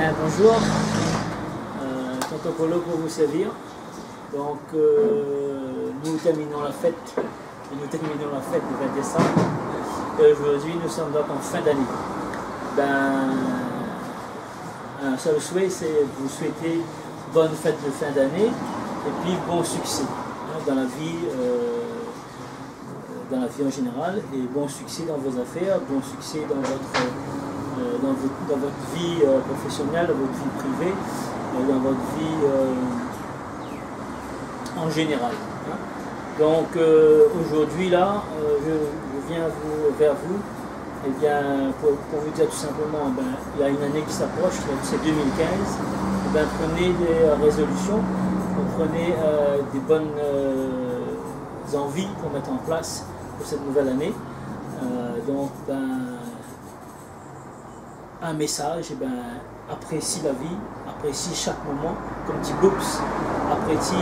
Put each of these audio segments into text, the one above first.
Bien, bonjour, Tonton Polo pour vous servir. Donc, nous terminons la fête, le 20 décembre. Et aujourd'hui, nous sommes donc en fin d'année. Un seul souhait, c'est vous souhaiter bonne fête de fin d'année et puis bon succès dans la vie en général, et bon succès dans vos affaires, bon succès dans votre vie professionnelle, dans votre vie privée, dans votre vie en général. Donc aujourd'hui là, je viens vers vous et bien, pour vous dire tout simplement, il y a une année qui s'approche, c'est 2015. Prenez des résolutions, prenez des bonnes envies pour mettre en place pour cette nouvelle année. Un message, apprécie la vie, apprécie chaque moment, comme dit Boops, apprécie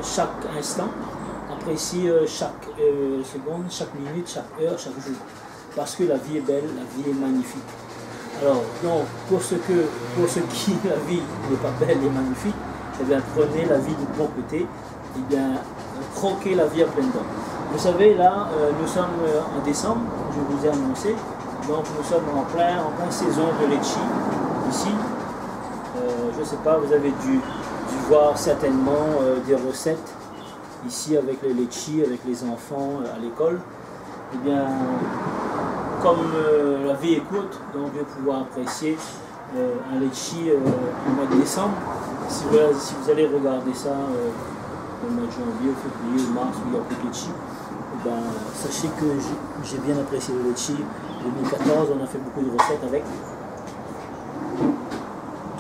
chaque instant, apprécie chaque seconde, chaque minute, chaque heure, chaque jour. Parce que la vie est belle, la vie est magnifique. Alors, donc, pour ceux qui la vie n'est pas belle et magnifique, prenez la vie du bon côté, croquez la vie à pleines dents. Vous savez, là, nous sommes en décembre, je vous ai annoncé, donc nous sommes en pleine saison de litchi, ici. Je ne sais pas, vous avez dû voir certainement des recettes, ici avec les litchi, avec les enfants à l'école. Comme la vie est courte, donc je vais pouvoir apprécier un litchi au mois de décembre. Si vous allez regarder ça au mois de janvier, février, mars, où il y a plus de litchi, sachez que j'ai bien apprécié le litchi. 2014, on a fait beaucoup de recettes avec.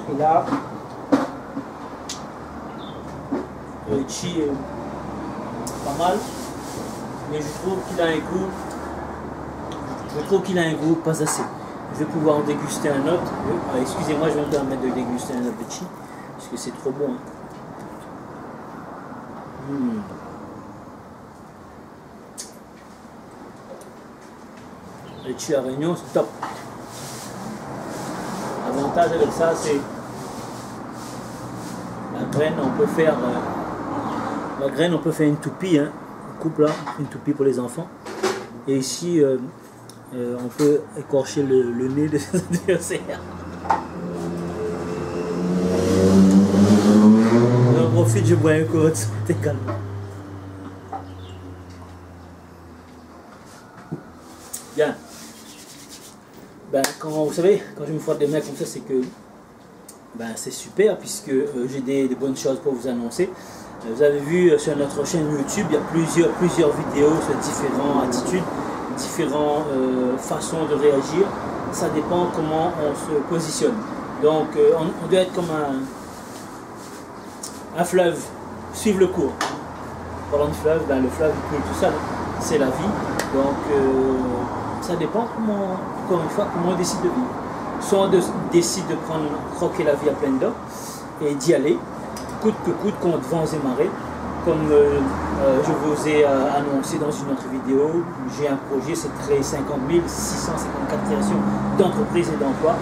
Et là, le litchi est pas mal, mais je trouve qu'il a un goût. Pas assez. Je vais pouvoir en déguster un autre. Excusez-moi, je vais me permettre de déguster un autre litchi, parce que c'est trop bon. Le litchi à Réunion, c'est top. L'avantage avec ça, c'est la graine, on peut faire une toupie, on coupe là, une toupie pour les enfants. Et ici, on peut écorcher le nez de ses adversaires. J'en profite, je bois un coup, t'es calme. Bien. Vous savez, quand je me frotte des mains comme ça, c'est que c'est super, puisque j'ai des bonnes choses pour vous annoncer. Vous avez vu sur notre chaîne YouTube, il y a plusieurs vidéos sur différentes attitudes, différentes façons de réagir. Ça dépend comment on se positionne. Donc on doit être comme un fleuve, suivre le cours. Parlant de fleuve, le fleuve coule tout seul, c'est la vie. Donc ça dépend encore une fois, comment on décide de vivre. Soit on décide de croquer la vie à pleines dents et d'y aller, coûte que coûte, contre vents et marées. Comme je vous ai annoncé dans une autre vidéo, j'ai un projet, c'est de créer 50 654 créations d'entreprises et d'emplois.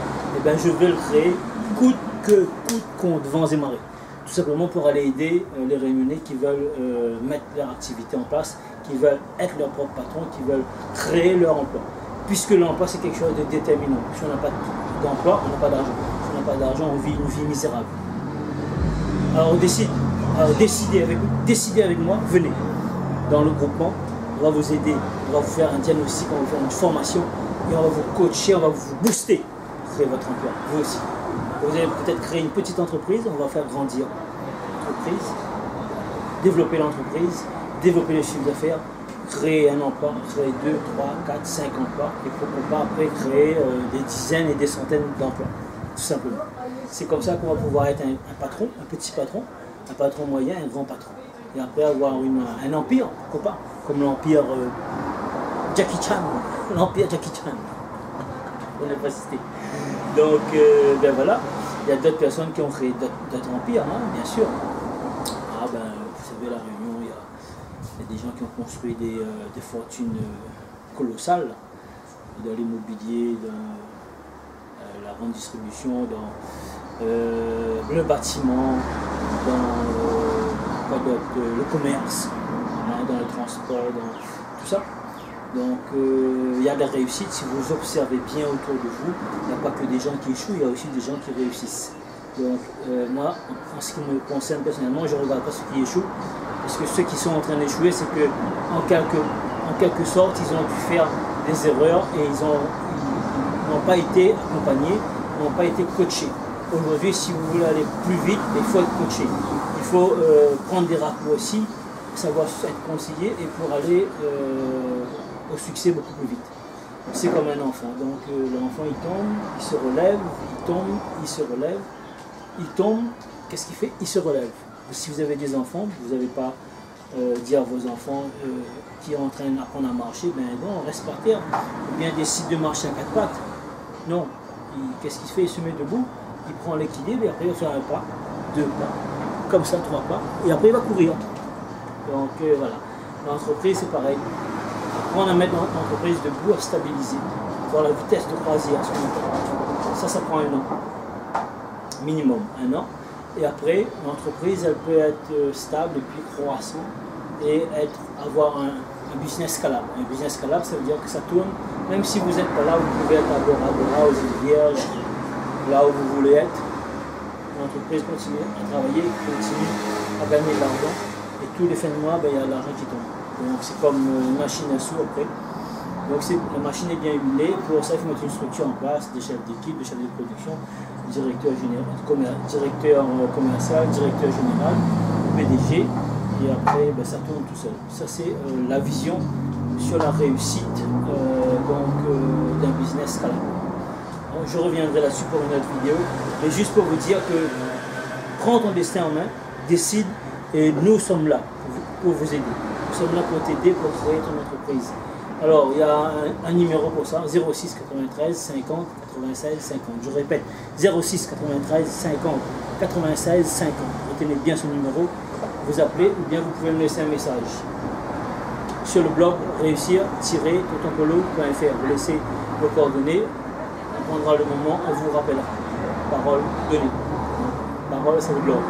Je vais le créer coûte que coûte, contre vents et marées. Tout simplement pour aller aider les Réunionnais qui veulent mettre leur activité en place, qui veulent être leur propre patron, qui veulent créer leur emploi. Puisque l'emploi, c'est quelque chose de déterminant. Si on n'a pas d'emploi, on n'a pas d'argent. Si on n'a pas d'argent, on vit une vie misérable. Alors décidez avec moi, venez dans le groupement, on va vous aider, on va vous faire un diagnostic, on va vous faire une formation et on va vous coacher, on va vous booster pour créer votre emploi, vous aussi. Vous allez peut-être créer une petite entreprise, on va faire grandir l'entreprise, développer l'entreprise, développer le chiffre d'affaires, créer un emploi, créer 2, 3, 4, 5 emplois et pourquoi pas après créer des dizaines et des centaines d'emplois, tout simplement. C'est comme ça qu'on va pouvoir être un patron, un petit patron, un patron moyen, un grand patron. Et après avoir un empire, pourquoi pas, comme l'empire Jackie Chan, l'empire Jackie Chan. On n'est pas cité. Donc, voilà, il y a d'autres personnes qui ont créé d'autres empires, bien sûr. Vous savez, la Réunion, il y a des gens qui ont construit des fortunes colossales dans l'immobilier, la grande distribution, dans le bâtiment, dans le commerce, hein, dans le transport, dans tout ça. Donc il y a des réussites, si vous observez bien autour de vous, il n'y a pas que des gens qui échouent, il y a aussi des gens qui réussissent. Donc moi, en ce qui me concerne personnellement, je ne regarde pas ceux qui échouent, parce que ceux qui sont en train d'échouer, c'est que en quelque sorte, ils ont dû faire des erreurs et ils n'ont pas été accompagnés, n'ont pas été coachés. Aujourd'hui, si vous voulez aller plus vite, il faut être coaché. Il faut prendre des raccourcis, savoir être conseillé et pour aller au succès beaucoup plus vite. C'est comme un enfant. Donc l'enfant il tombe, il se relève, il tombe, il se relève, il tombe. Qu'est-ce qu'il fait? Il se relève. Si vous avez des enfants, vous n'avez pas dit à vos enfants qui sont en train d'apprendre à marcher, ben non, reste par terre, ou bien décide de marcher à quatre pattes. Non. Qu'est-ce qu'il fait? Il se met debout, il prend l'équilibre et après il va faire un pas, deux pas, comme ça, trois pas, et après il va courir. Donc voilà. L'entreprise c'est pareil. Apprendre à mettre l'entreprise debout, à stabiliser, voir la vitesse de croisière. Ça prend un an. Minimum, un an. Et après, l'entreprise, elle peut être stable et puis croissante et avoir un business scalable. Un business scalable, ça veut dire que ça tourne, même si vous n'êtes pas là, vous pouvez être à Bora Bora, aux îles Vierges, là où vous voulez être. L'entreprise continue à travailler, continue à gagner de l'argent. Et tous les fins de mois, ben, il y a l'argent qui tombe. Donc c'est comme une machine à sous après. Donc la machine est bien huilée. Pour ça, il faut mettre une structure en place, des chefs d'équipe, des chefs de production, directeur commercial, directeur général, PDG. Et après, ben, ça tourne tout seul. Ça, c'est la vision sur la réussite d'un business scalable. Je reviendrai là-dessus pour une autre vidéo. Mais juste pour vous dire que prends ton destin en main, décide. Et nous sommes là pour vous aider. Nous sommes là pour t'aider, pour créer ton entreprise. Alors, il y a un numéro pour ça, 06 93 50 96 50. Je répète, 06 93 50 96 50. Retenez bien ce numéro, vous appelez ou bien vous pouvez me laisser un message. Sur le blog réussir-totompolo.fr. Vous laissez vos coordonnées, on prendra le moment, on vous rappellera. Parole donnée. Parole, c'est le blog.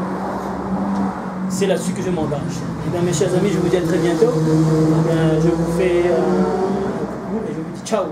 C'est là-dessus que je m'engage. Et bien, mes chers amis, je vous dis à très bientôt. Je vous fais un coucou et je vous dis ciao.